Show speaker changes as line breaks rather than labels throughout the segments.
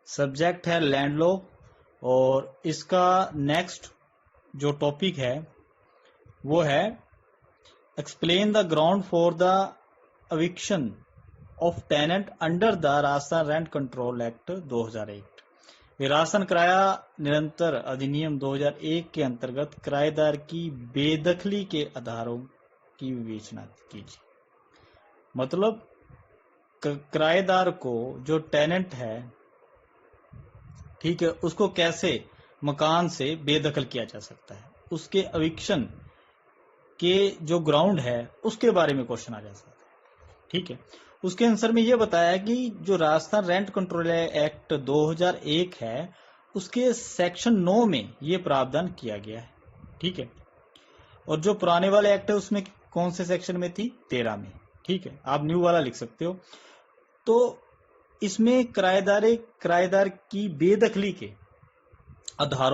Subject है land law और इसका नेक्स्ट जो टॉपिक है वो है explain the ground for the eviction of tenant under the Rajasthan rent control act 2001। Rajasthan किराया निरंतर अधिनियम 2001 के अंतर्गत किराएदार की बेदखली के आधारों की विवेचना कीजिए। मतलब किराएदार को जो टेनेंट है, ठीक है, उसको कैसे मकान से बेदखल किया जा सकता है, उसके एविक्शन के जो ग्राउंड है उसके बारे में क्वेश्चन आ जा सकता है। ठीक है, उसके आंसर में यह बताया कि जो राजस्थान रेंट कंट्रोल एक्ट 2001 है उसके सेक्शन 9 में ये प्रावधान किया गया है। ठीक है, और जो पुराने वाले एक्ट है उसमें कौन से सेक्शन में थी? 13 में। ठीक है, आप न्यू वाला लिख सकते हो। तो इसमें किराएदार की बेदखली के आधार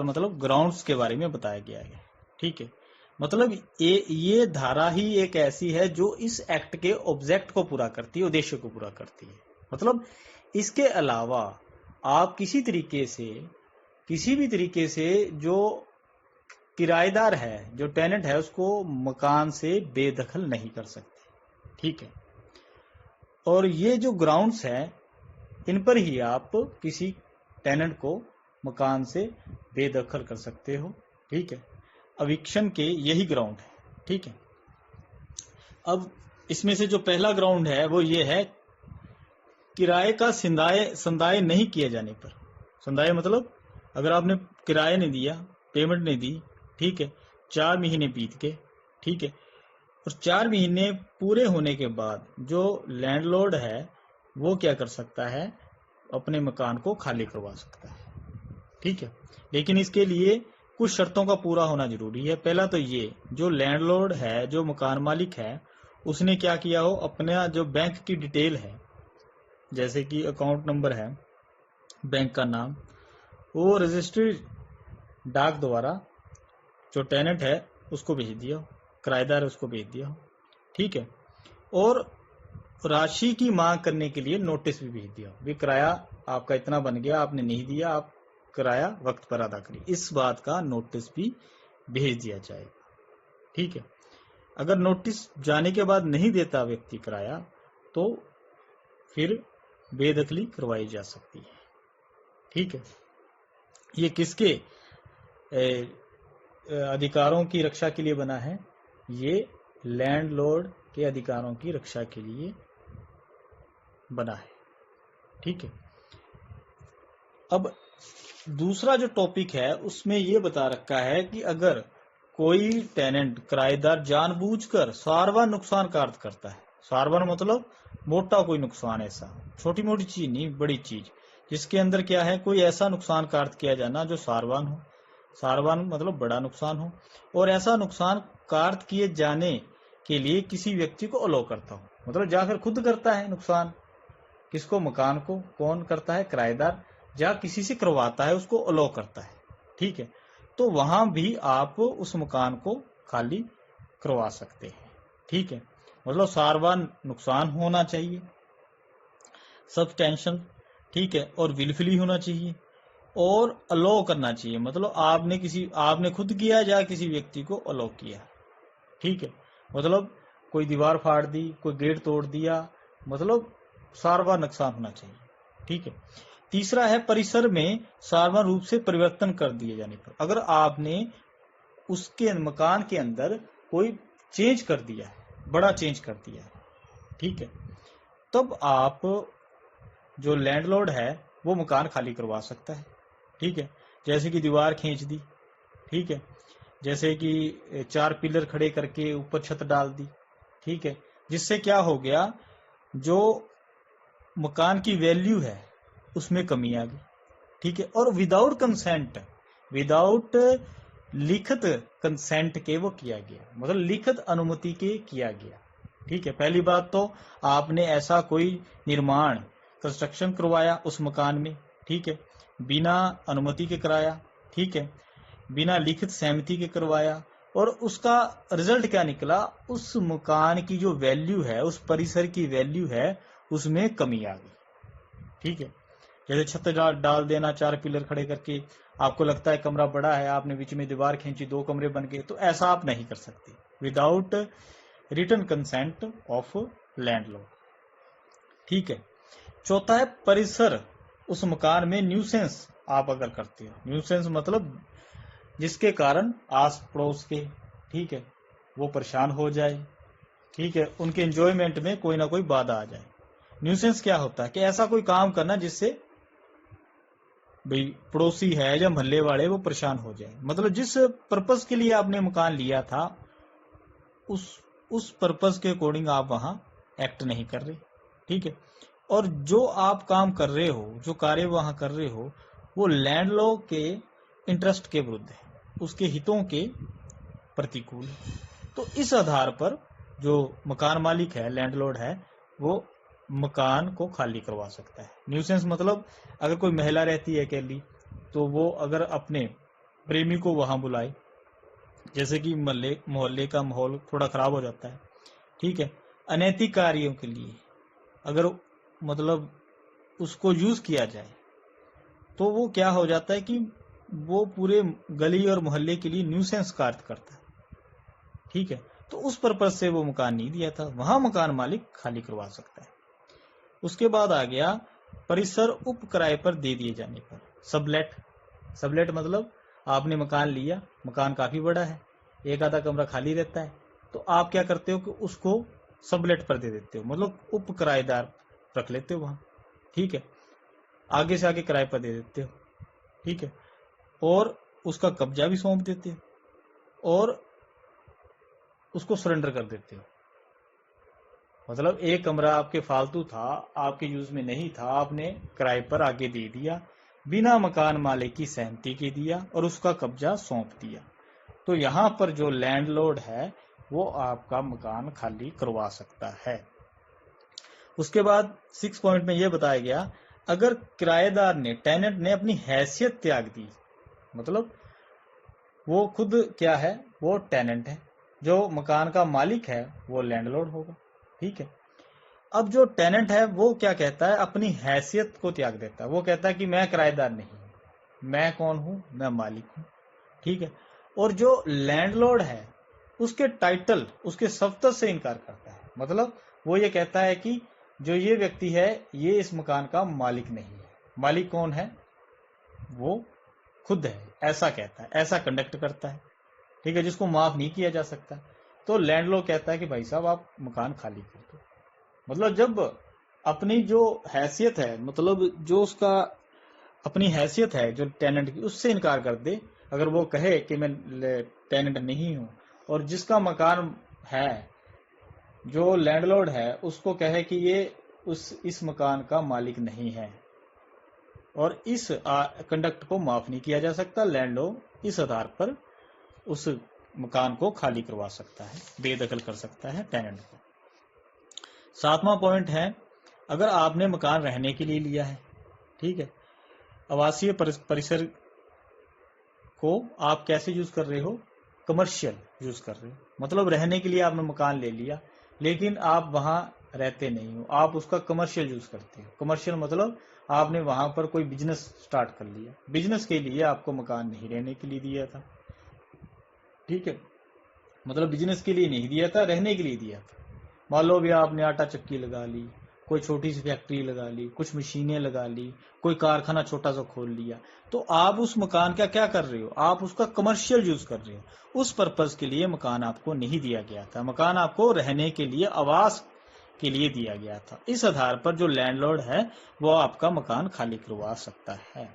मतलब ग्राउंड्स के बारे में बताया गया है। ठीक है, मतलब ये धारा ही एक ऐसी है जो इस एक्ट के ऑब्जेक्ट को पूरा करती है, उद्देश्य को पूरा करती है। मतलब इसके अलावा आप किसी भी तरीके से जो किराएदार है, जो टेनेंट है, उसको मकान से बेदखल नहीं कर सकते। ठीक है, और ये जो ग्राउंड्स है इन पर ही आप किसी टेनेंट को मकान से बेदखल कर सकते हो। ठीक है, एविक्शन के यही ग्राउंड है। ठीक है, अब इसमें से जो पहला ग्राउंड है वो ये है किराए का संदाय नहीं किए जाने पर। संदाय मतलब अगर आपने किराया नहीं दिया, पेमेंट नहीं दी, ठीक है, 4 महीने बीत गए, ठीक है, और 4 महीने पूरे होने के बाद जो लैंडलॉर्ड है वो क्या कर सकता है? अपने मकान को खाली करवा सकता है। ठीक है, लेकिन इसके लिए कुछ शर्तों का पूरा होना जरूरी है। पहला तो ये, जो लैंडलॉर्ड है, जो मकान मालिक है, उसने क्या किया हो, अपना जो बैंक की डिटेल है, जैसे कि अकाउंट नंबर है, बैंक का नाम, वो रजिस्ट्री डाक द्वारा जो टेनेंट है उसको भेज दिया हो, किराएदार उसको भेज दिया हो। ठीक है, और राशि की मांग करने के लिए नोटिस भी भेज दिया हो, भी किराया आपका इतना बन गया, आपने नहीं दिया, आप किराया वक्त पर अदा करिए, इस बात का नोटिस भी भेज दिया जाएगा। ठीक है, अगर नोटिस जाने के बाद नहीं देता व्यक्ति किराया तो फिर बेदखली करवाई जा सकती है। ठीक है, ये किसके अधिकारों की रक्षा के लिए बना है? ये लैंडलॉर्ड के अधिकारों की रक्षा के लिए बना है। ठीक है, अब दूसरा जो टॉपिक है उसमें यह बता रखा है कि अगर कोई टेनेंट, किराएदार, जानबूझकर सारवा नुकसान कार्य करता है, सारवा मतलब मोटा कोई नुकसान, ऐसा छोटी मोटी चीज नहीं, बड़ी चीज, जिसके अंदर क्या है, कोई ऐसा नुकसान कार्य किया जाना जो सारवान हो। सारवान मतलब बड़ा नुकसान हो, और ऐसा नुकसान कार्य किए जाने के लिए किसी व्यक्ति को अलाउ करता हो, मतलब जाकर खुद करता है नुकसान। किसको? मकान को। कौन करता है? किराएदार। या किसी से करवाता है, उसको अलाउ करता है। ठीक है, तो वहां भी आप उस मकान को खाली करवा सकते हैं। ठीक है, मतलब सारवान नुकसान होना चाहिए, सब्सटेंशियल, ठीक है, और विलफुली होना चाहिए, और अलाउ करना चाहिए, मतलब आपने खुद किया या किसी व्यक्ति को अलाउ किया। ठीक है, मतलब कोई दीवार फाड़ दी, कोई गेट तोड़ दिया, मतलब सारवा नुकसान होना चाहिए। ठीक है, तीसरा है परिसर में सारवा रूप से परिवर्तन कर दिए जाने पर। अगर आपने उसके मकान के अंदर कोई चेंज कर दिया है, बड़ा चेंज कर दिया है, ठीक है, तब आप जो लैंडलॉर्ड है वो मकान खाली करवा सकता है। ठीक है, जैसे कि दीवार खींच दी, ठीक है, जैसे कि 4 पिलर खड़े करके ऊपर छत डाल दी। ठीक है, जिससे क्या हो गया, जो मकान की वैल्यू है उसमें कमी आ गई। ठीक है, और विदाउट कंसेंट, विदाउट लिखित कंसेंट के वो किया गया, मतलब लिखित अनुमति के किया गया। ठीक है, पहली बात तो आपने ऐसा कोई निर्माण, कंस्ट्रक्शन करवाया उस मकान में, ठीक है, बिना अनुमति के कराया, ठीक है, बिना लिखित सहमति के करवाया, और उसका रिजल्ट क्या निकला, उस मकान की जो वैल्यू है, उस परिसर की वैल्यू है, उसमें कमी आ गई। ठीक है, जैसे छत डाल देना 4 पिलर खड़े करके, आपको लगता है कमरा बड़ा है, आपने बीच में दीवार खींची, 2 कमरे बन गए, तो ऐसा आप नहीं कर सकते without written consent of landlord. ठीक है, चौथा है परिसर, उस मकान में न्यूसेंस आप अगर करते हो, न्यूसेंस मतलब जिसके कारण आस पड़ोस के, ठीक है, वो परेशान हो जाए, ठीक है, उनके एंजॉयमेंट में कोई ना कोई बाधा आ जाए। न्यूसेंस क्या होता है कि ऐसा कोई काम करना जिससे भाई पड़ोसी है या मोहल्ले वाले वो परेशान हो जाए, मतलब जिस पर्पस के लिए आपने मकान लिया था उस पर्पस के अकॉर्डिंग आप वहां एक्ट नहीं कर रहे। ठीक है, और जो आप काम कर रहे हो, जो कार्य वहां कर रहे हो, वो लैंडलॉर्ड के इंटरेस्ट के विरुद्ध है, उसके हितों के प्रतिकूल है। तो इस आधार पर जो मकान मालिक है, लैंडलॉर्ड है, वो मकान को खाली करवा सकता है। न्यूसेंस मतलब अगर कोई महिला रहती है अकेली, तो वो अगर अपने प्रेमी को वहां बुलाए, जैसे कि मोहल्ले का माहौल थोड़ा खराब हो जाता है, ठीक है, अनैतिक कार्यों के लिए अगर मतलब उसको यूज किया जाए, तो वो क्या हो जाता है कि वो पूरे गली और मोहल्ले के लिए न्यूसेंस कार्य करता है। ठीक है, तो उस पर्पज से वो मकान नहीं दिया था, वहां मकान मालिक खाली करवा सकता है। उसके बाद आ गया परिसर उप किराए पर दे दिए जाने पर, सबलेट। सबलेट मतलब आपने मकान लिया, मकान काफी बड़ा है, एक आधा कमरा खाली रहता है, तो आप क्या करते हो कि उसको सबलेट पर दे देते हो, मतलब उप किराएदार रख लेते हो वहां। ठीक है, आगे से आगे किराए पर दे देते हो। ठीक है, और उसका कब्जा भी सौंप देते हो और उसको सरेंडर कर देते हो। मतलब एक कमरा आपके फालतू था, आपके यूज में नहीं था, आपने किराए पर आगे दे दिया, बिना मकान मालिक की सहमति के दिया और उसका कब्जा सौंप दिया। तो यहां पर जो लैंडलॉर्ड है वो आपका मकान खाली करवा सकता है। उसके बाद 6 पॉइंट में यह बताया गया, अगर किराएदार ने, टेनेंट ने अपनी हैसियत त्याग दी, मतलब वो खुद क्या है, वो टेनेंट है, जो मकान का मालिक है वो लैंडलॉर्ड होगा। ठीक है, अब जो टेनेंट है वो क्या कहता है, अपनी हैसियत को त्याग देता है, वो कहता है कि मैं किराएदार नहीं हूं, मैं कौन हूं, मैं मालिक हूं। ठीक है, और जो लैंडलॉर्ड है उसके टाइटल, उसके सफ्तर से इनकार करता है, मतलब वो ये कहता है कि जो ये व्यक्ति है ये इस मकान का मालिक नहीं है, मालिक कौन है, वो खुद है, ऐसा कहता है, ऐसा कंडक्ट करता है। ठीक है, जिसको माफ नहीं किया जा सकता। तो लैंडलॉर्ड कहता है कि भाई साहब आप मकान खाली कर दो। मतलब जब अपनी जो हैसियत है, मतलब जो उसका अपनी हैसियत है जो टेनेंट की, उससे इनकार कर दे, अगर वो कहे कि मैं टेनेंट नहीं हूं, और जिसका मकान है, जो लैंडलॉर्ड है, उसको कहे कि ये इस मकान का मालिक नहीं है, और इस कंडक्ट को माफ नहीं किया जा सकता, लैंडलॉर्ड इस आधार पर उस मकान को खाली करवा सकता है, बेदखल कर सकता है टेनेंट को। 7वां पॉइंट है, अगर आपने मकान रहने के लिए लिया है, ठीक है, आवासीय परिसर को आप कैसे यूज कर रहे हो, कमर्शियल यूज कर रहे हो, मतलब रहने के लिए आपने मकान ले लिया, लेकिन आप वहां रहते नहीं हो, आप उसका कमर्शियल यूज करते हो। कमर्शियल मतलब आपने वहां पर कोई बिजनेस स्टार्ट कर लिया, बिजनेस के लिए आपको मकान नहीं रहने के लिए दिया था। ठीक है, मतलब बिजनेस के लिए नहीं दिया था, रहने के लिए दिया था। मान लो भी आपने आटा चक्की लगा ली, कोई छोटी सी फैक्ट्री लगा ली, कुछ मशीनें लगा ली, कोई कारखाना छोटा सा खोल लिया, तो आप उस मकान का क्या कर रहे हो, आप उसका कमर्शियल यूज कर रहे हो। उस पर्पज के लिए मकान आपको नहीं दिया गया था, मकान आपको रहने के लिए, आवास के लिए दिया गया था। इस आधार पर जो लैंडलॉर्ड है वो आपका मकान खाली करवा सकता है।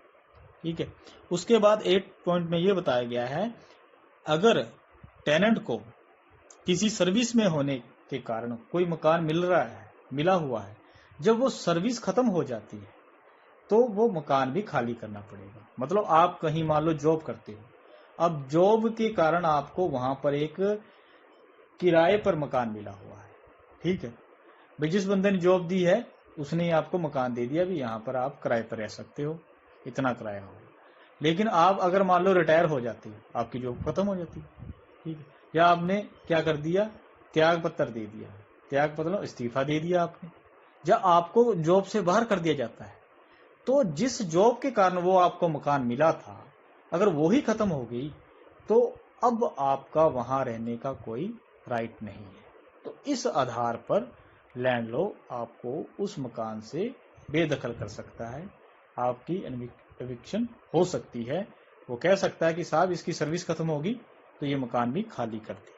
ठीक है, उसके बाद 8 पॉइंट में यह बताया गया है, अगर टेनेंट को किसी सर्विस में होने के कारण कोई मकान मिला हुआ है, जब वो सर्विस खत्म हो जाती है तो वो मकान भी खाली करना पड़ेगा। मतलब आप कहीं मान लो जॉब करते हो, अब जॉब के कारण आपको वहां पर एक किराए पर मकान मिला हुआ है। ठीक है, भाई जिस बंदे ने जॉब दी है उसने आपको मकान दे दिया, भी यहाँ पर आप किराए पर रह सकते हो, इतना किराया होगा। लेकिन आप अगर मान लो रिटायर हो जाते हो, आपकी जॉब खत्म हो जाती है, ठीक है, या आपने क्या कर दिया, त्याग पत्र दे दिया, त्याग मतलब इस्तीफा दे दिया आपने, या आपको जॉब से बाहर कर दिया जाता है, तो जिस जॉब के कारण वो आपको मकान मिला था, अगर वो ही खत्म हो गई तो अब आपका वहां रहने का कोई राइट नहीं है। तो इस आधार पर लैंडलॉर्ड आपको उस मकान से बेदखल कर सकता है, आपकी एविक्शन हो सकती है। वो कह सकता है कि साहब इसकी सर्विस खत्म होगी तो ये मकान भी खाली कर दे।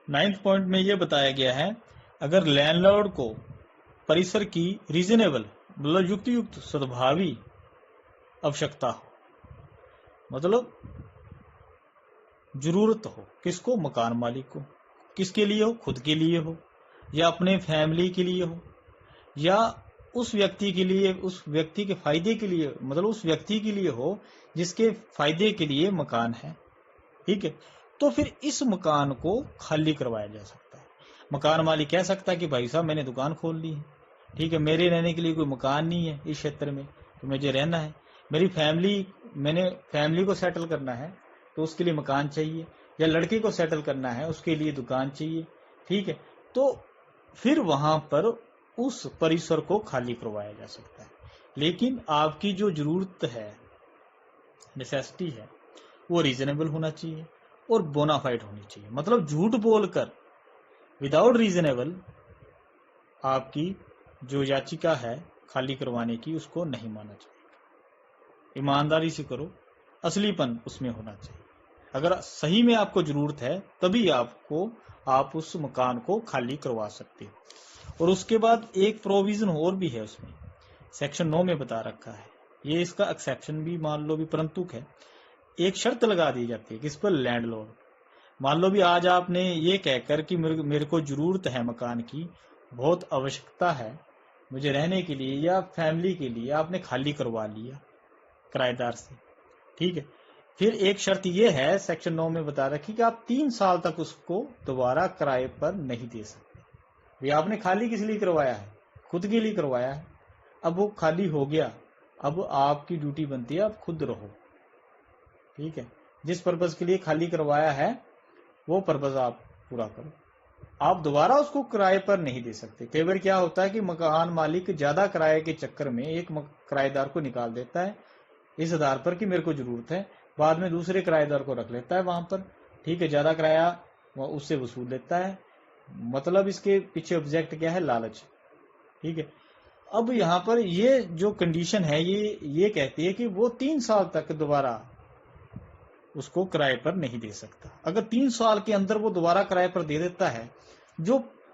9th पॉइंट में ये बताया गया है, अगर लैंडलॉर्ड को परिसर की रीजनेबल मतलब युक्त सद्भावी आवश्यकता हो, मतलब जरूरत हो, किसको? मकान मालिक को। किसके लिए हो? खुद के लिए हो, या अपने फैमिली के लिए हो, या उस व्यक्ति के लिए, उस व्यक्ति के फायदे के लिए, मतलब उस व्यक्ति के लिए हो जिसके फायदे के लिए मकान है। ठीक है, तो फिर इस मकान को खाली करवाया जा सकता है। मकान मालिक कह सकता है कि भाई साहब मैंने दुकान खोल ली है, ठीक है, मेरे रहने के लिए कोई मकान नहीं है इस क्षेत्र में, तो मुझे रहना है। मेरी फैमिली, मैंने फैमिली को सेटल करना है तो उसके लिए मकान चाहिए, या लड़के को सेटल करना है उसके लिए दुकान चाहिए। ठीक है, तो फिर वहां पर उस परिसर को खाली करवाया जा सकता है। लेकिन आपकी जो जरूरत है, नेसेसिटी है, वो रीजनेबल होना चाहिए और बोनाफाइड होनी चाहिए। मतलब झूठ बोलकर विदाउट रीजनेबल आपकी जो याचिका है खाली करवाने की, उसको नहीं माना चाहिए। ईमानदारी से करो, असलीपन उसमें होना चाहिए। अगर सही में आपको जरूरत है तभी आप उस मकान को खाली करवा सकते हो। और उसके बाद एक प्रोविजन और भी है उसमें, सेक्शन 9 में बता रखा है, ये इसका एक्सेप्शन भी मान लो भी परंतुक है। एक शर्त लगा दी जाती है किस पर? लैंडलॉर्ड। मान लो भी आज आपने ये कहकर कि मेरे को जरूरत है मकान की, बहुत आवश्यकता है मुझे रहने के लिए या फैमिली के लिए, आपने खाली करवा लिया किराएदार से। ठीक है, फिर एक शर्त ये है सेक्शन 9 में बता रखी कि आप 3 साल तक उसको दोबारा किराए पर नहीं दे सकते। ये आपने खाली किस लिए करवाया है? खुद के लिए करवाया है। अब वो खाली हो गया, अब आपकी ड्यूटी बनती है आप खुद रहो। ठीक है, जिस पर्पज के लिए खाली करवाया है वो पर्पज आप पूरा करो। आप दोबारा उसको किराए पर नहीं दे सकते। कई बार क्या होता है कि मकान मालिक ज्यादा किराए के चक्कर में एक किराएदार को निकाल देता है इस आधार पर कि मेरे को जरूरत है, बाद में दूसरे किराएदार को रख लेता है वहां पर। ठीक है, ज्यादा किराया उससे वसूल लेता है। मतलब इसके पीछे ऑब्जेक्ट क्या है? लालच। ठीक है, अब यहाँ पर ये जो कंडीशन है ये कहती है कि वो 3 साल तक दोबारा उसको किराए पर नहीं दे सकता। अगर 3 साल के अंदर वो दोबारा किराए पर दे देता है,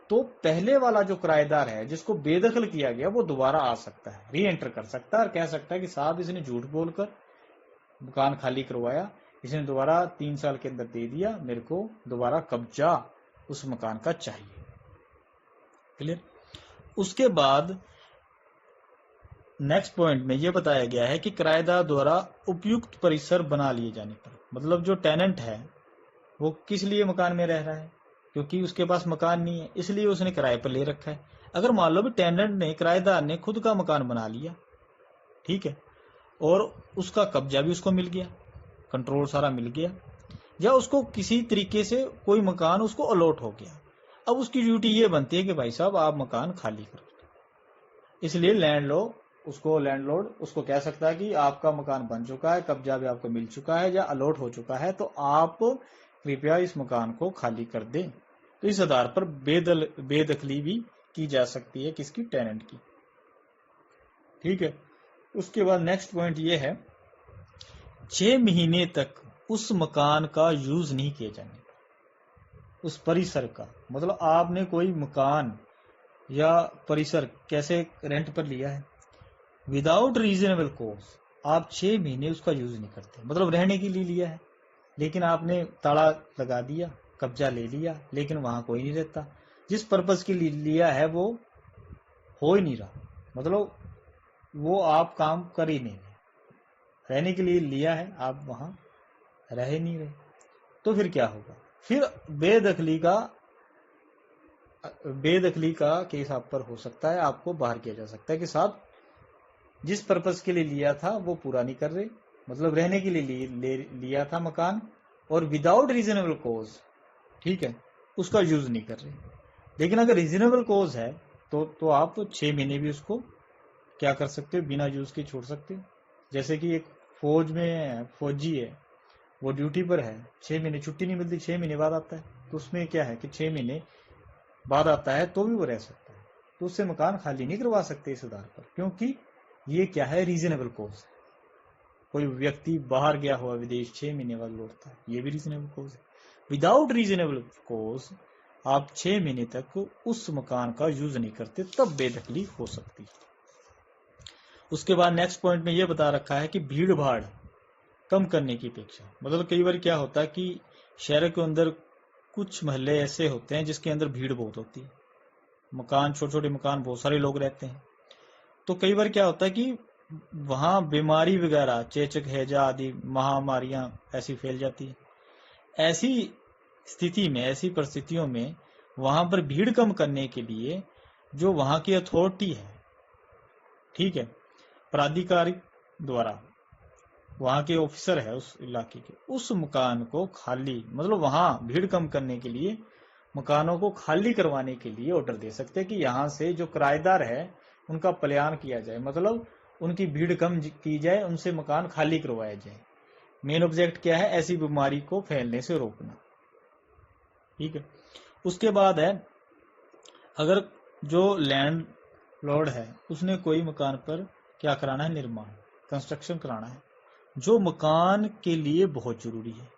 तो पहले वाला जो किराएदार है जिसको बेदखल किया गया वो दोबारा आ सकता है, री एंटर कर सकता है और कह सकता है कि साहब इसने झूठ बोलकर दुकान खाली करवाया, इसने दोबारा 3 साल के अंदर दे दिया, मेरे को दोबारा कब्जा उस मकान का चाहिए। क्लियर? उसके बाद नेक्स्ट पॉइंट में यह बताया गया है कि किराएदार द्वारा उपयुक्त परिसर बना लिए जाने पर, मतलब जो टेनेंट है वो किस लिए मकान में रह रहा है? क्योंकि उसके पास मकान नहीं है, इसलिए उसने किराए पर ले रखा है। अगर मान लो भी टेनेंट ने, किराएदार ने खुद का मकान बना लिया, ठीक है, और उसका कब्जा भी उसको मिल गया, कंट्रोल सारा मिल गया, या उसको किसी तरीके से कोई मकान उसको अलॉट हो गया, अब उसकी ड्यूटी ये बनती है कि भाई साहब आप मकान खाली करो। इसलिए लैंडलॉर्ड उसको कह सकता है कि आपका मकान बन चुका है, कब्जा भी आपको मिल चुका है या अलॉट हो चुका है, तो आप कृपया इस मकान को खाली कर दें। तो इस आधार पर बेदखली भी की जा सकती है किसकी? टेनेंट की। ठीक है, उसके बाद नेक्स्ट पॉइंट ये है, 6 महीने तक उस मकान का यूज नहीं किए जाने का, उस परिसर का। मतलब आपने कोई मकान या परिसर कैसे रेंट पर लिया है, विदाउट रीजनेबल कॉज आप 6 महीने उसका यूज नहीं करते। मतलब रहने के लिए लिया है लेकिन आपने ताला लगा दिया, कब्जा ले लिया, लेकिन वहां कोई नहीं रहता। जिस पर्पज के लिए लिया है वो हो ही नहीं रहा, मतलब वो आप काम कर ही नहीं रहे। रहने के लिए लिया है, आप वहां रह ही नहीं रहे, तो फिर क्या होगा? फिर बेदखली का केस आप पर हो सकता है, आपको बाहर किया जा सकता है कि साहब जिस पर्पज के लिए लिया था वो पूरा नहीं कर रहे, मतलब रहने के लिए लिया था मकान और विदाउट रीजनेबल कॉज, ठीक है, उसका यूज नहीं कर रहे। लेकिन अगर रीजनेबल कॉज है तो आप 6 महीने भी उसको क्या कर सकते हो, बिना यूज के छोड़ सकते हो। जैसे कि एक फौज में फौजी है, वो ड्यूटी पर है, 6 महीने छुट्टी नहीं मिलती, 6 महीने बाद आता है, तो उसमें क्या है कि 6 महीने बाद आता है तो भी वो रह सकता है, तो उससे मकान खाली नहीं करवा सकते इस आधार पर, क्योंकि ये क्या है, रीजनेबल कॉज। कोई व्यक्ति बाहर गया हुआ विदेश, 6 महीने बाद लौटता है, ये भी रीजनेबल कॉज है। विदाउट रीजनेबल कॉज आप 6 महीने तक उस मकान का यूज नहीं करते, तब बेदखली हो सकती है। उसके बाद नेक्स्ट पॉइंट में यह बता रखा है कि भीड़ भाड़ कम करने की अपेक्षा, मतलब कई बार क्या होता है कि शहर के अंदर कुछ मोहल्ले ऐसे होते हैं जिसके अंदर भीड़ बहुत होती है, मकान छोटे छोटे मकान, बहुत सारे लोग रहते हैं, तो कई बार क्या होता है कि वहां बीमारी वगैरह, चेचक, हैजा आदि महामारियां ऐसी फैल जाती है। ऐसी स्थिति में, ऐसी परिस्थितियों में वहां पर भीड़ कम करने के लिए जो वहां की अथॉरिटी है, ठीक है, प्राधिकारिक द्वारा, वहां के ऑफिसर है उस इलाके के, उस मकान को खाली, मतलब वहां भीड़ कम करने के लिए मकानों को खाली करवाने के लिए ऑर्डर दे सकते हैं कि यहाँ से जो किराएदार है उनका पलायन किया जाए, मतलब उनकी भीड़ कम की जाए, उनसे मकान खाली करवाया जाए। मेन ऑब्जेक्ट क्या है, ऐसी बीमारी को फैलने से रोकना, ठीक है। उसके बाद है, अगर जो लैंड लॉर्ड है उसने कोई मकान पर क्या कराना है, निर्माण, कंस्ट्रक्शन कराना है, जो मकान के लिए बहुत जरूरी है,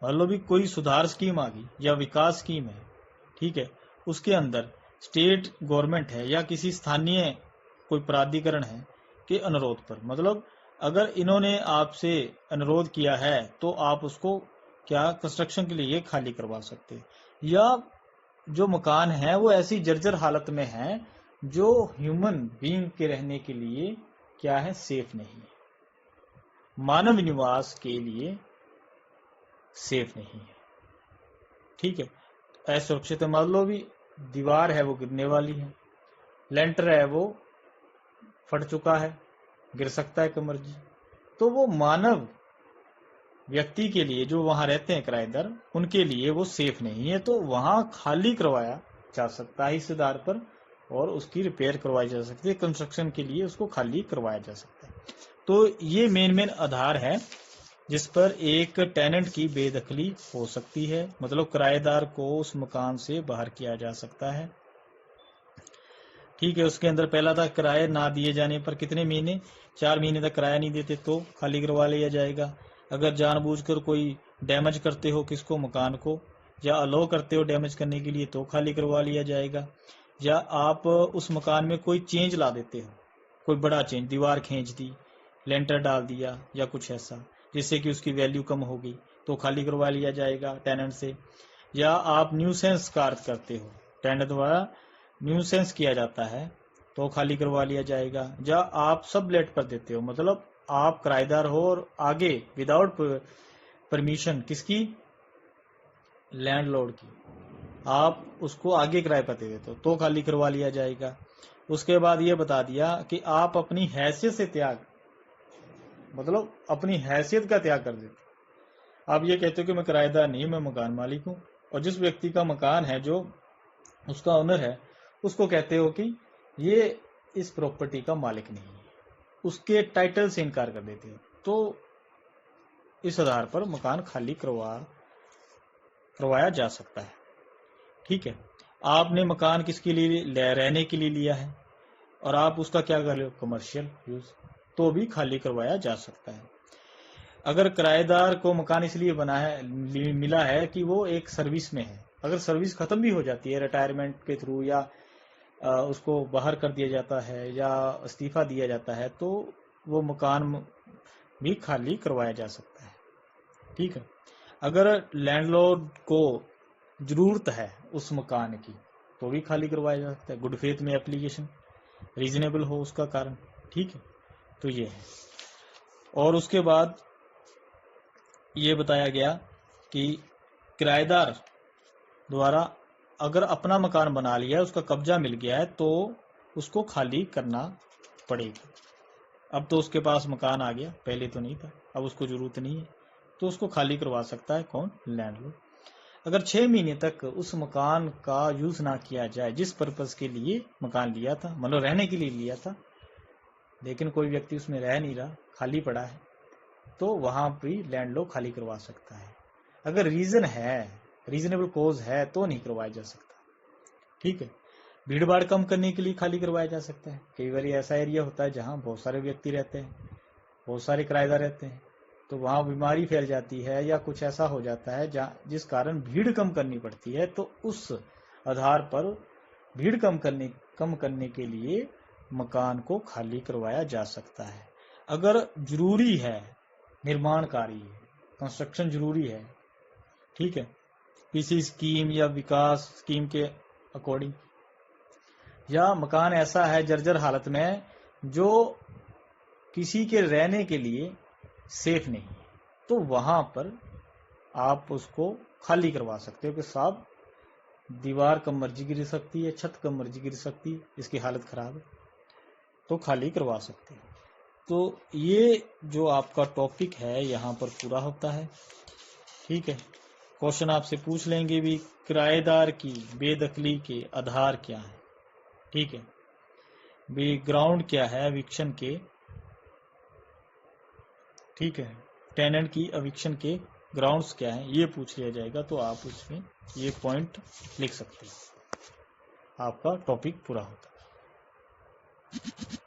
मतलब भी कोई सुधार स्कीम आ गई या विकास स्कीम है, ठीक है, उसके अंदर स्टेट गवर्नमेंट है या किसी स्थानीय कोई प्राधिकरण है के अनुरोध पर, मतलब अगर इन्होंने आपसे अनुरोध किया है तो आप उसको क्या कंस्ट्रक्शन के लिए खाली करवा सकते हैं। या जो मकान है वो ऐसी जर्जर हालत में है जो ह्यूमन बीइंग के रहने के लिए क्या है, सेफ नहीं है, मानव निवास के लिए सेफ नहीं है, ठीक है, असुरक्षित है। मान लो भी दीवार है वो गिरने वाली है, लेंटर है वो फट चुका है, गिर सकता है कमर्जी, तो वो मानव व्यक्ति के लिए, जो वहां रहते हैं किराएदार, उनके लिए वो सेफ नहीं है, तो वहां खाली करवाया जा सकता है इस आधार पर, और उसकी रिपेयर करवाई जा सकती है, कंस्ट्रक्शन के लिए उसको खाली करवाया जा सकता है। तो ये मेन आधार है जिस पर एक टेनेंट की बेदखली हो सकती है, मतलब किराएदार को उस मकान से बाहर किया जा सकता है, ठीक है। उसके अंदर पहला था, किराया ना दिए जाने पर कितने महीने, 4 महीने तक किराया नहीं देते तो खाली करवा लिया जाएगा। अगर जानबूझकर कोई डैमेज करते हो किसको, मकान को, या अलाउ करते हो डैमेज करने के लिए तो खाली करवा लिया जाएगा। या आप उस मकान में कोई चेंज ला देते हो, कोई बड़ा चेंज, दीवार खींच दी, लेंटर डाल दिया या कुछ ऐसा जिससे कि उसकी वैल्यू कम होगी, तो खाली करवा लिया जाएगा टेनेंट से। या आप न्यूसेंस कार्य करते हो, टेनेंट द्वारा न्यूसेंस किया जाता है तो खाली करवा लिया जाएगा। या आप सब लेट पर देते हो, मतलब आप किराएदार हो और आगे विदाउट परमिशन किसकी, लैंडलॉर्ड की, आप उसको आगे किराए पर दे देते हो तो खाली करवा लिया जाएगा। उसके बाद ये बता दिया कि आप अपनी हैसियत से त्याग, मतलब अपनी हैसियत का त्याग कर देते हो। आप ये कहते हो कि मैं किराएदार नहीं, मैं मकान मालिक हूं, और जिस व्यक्ति का मकान है, जो उसका ओनर है, उसको कहते हो कि ये इस प्रॉपर्टी का मालिक नहीं है, उसके टाइटल से इनकार कर देते हो, तो इस आधार पर मकान खाली करवाया जा सकता है, ठीक है। आपने मकान किसके लिए, रहने के लिए लिया है, और आप उसका क्या कर रहे हो, कमर्शियल यूज, तो भी खाली करवाया जा सकता है। अगर किराएदार को मकान इसलिए बना है, मिला है कि वो एक सर्विस में है, अगर सर्विस खत्म भी हो जाती है रिटायरमेंट के थ्रू, या उसको बाहर कर दिया जाता है या इस्तीफा दिया जाता है, तो वो मकान भी खाली करवाया जा सकता है, ठीक है। अगर लैंडलॉर्ड को जरूरत है उस मकान की तो भी खाली करवाया जा सकता है, गुड फेथ में एप्लीकेशन, रीजनेबल हो उसका कारण, ठीक है। तो ये है। और उसके बाद ये बताया गया कि किराएदार द्वारा अगर अपना मकान बना लिया, उसका कब्जा मिल गया है, तो उसको खाली करना पड़ेगा। अब तो उसके पास मकान आ गया, पहले तो नहीं था, अब उसको जरूरत नहीं है, तो उसको खाली करवा सकता है कौन, लैंडलॉर्ड। अगर 6 महीने तक उस मकान का यूज ना किया जाए जिस पर्पस के लिए मकान लिया था, मतलब रहने के लिए लिया था, लेकिन कोई व्यक्ति उसमें रह नहीं रहा, खाली पड़ा है, तो वहां भी लैंडलॉर्ड खाली करवा सकता है। अगर रीजन है, रीजनेबल कॉज है, तो नहीं करवाया जा सकता। ठीक है। भीड़ भाड़ कम करने के लिए खाली करवाया जा सकता है। कई बार ऐसा एरिया होता है जहां बहुत सारे व्यक्ति रहते हैं, बहुत सारे किराएदार रहते हैं, तो वहां बीमारी फैल जाती है या कुछ ऐसा हो जाता है जिस कारण भीड़ कम करनी पड़ती है, तो उस आधार पर भीड़ कम करने के लिए मकान को खाली करवाया जा सकता है। अगर जरूरी है, निर्माण कार्य है, कंस्ट्रक्शन जरूरी है, ठीक है, किसी स्कीम या विकास स्कीम के अकॉर्डिंग, या मकान ऐसा है जर्जर हालत में जो किसी के रहने के लिए सेफ नहीं है, तो वहां पर आप उसको खाली करवा सकते हो कि साहब दीवार कम मर्जी गिर सकती है, छत कम मर्जी गिर सकती है, इसकी हालत खराब है, तो खाली करवा सकते हैं। तो ये जो आपका टॉपिक है यहाँ पर पूरा होता है। ठीक है। क्वेश्चन आपसे पूछ लेंगे भी किराएदार की बेदखली के आधार क्या है। ठीक है। भी ग्राउंड क्या है एविक्शन के। ठीक है। टेनेंट की एविक्शन के ग्राउंड्स क्या है, ये पूछ लिया जाएगा, तो आप उसमें ये पॉइंट लिख सकते हैं। आपका टॉपिक पूरा होता है।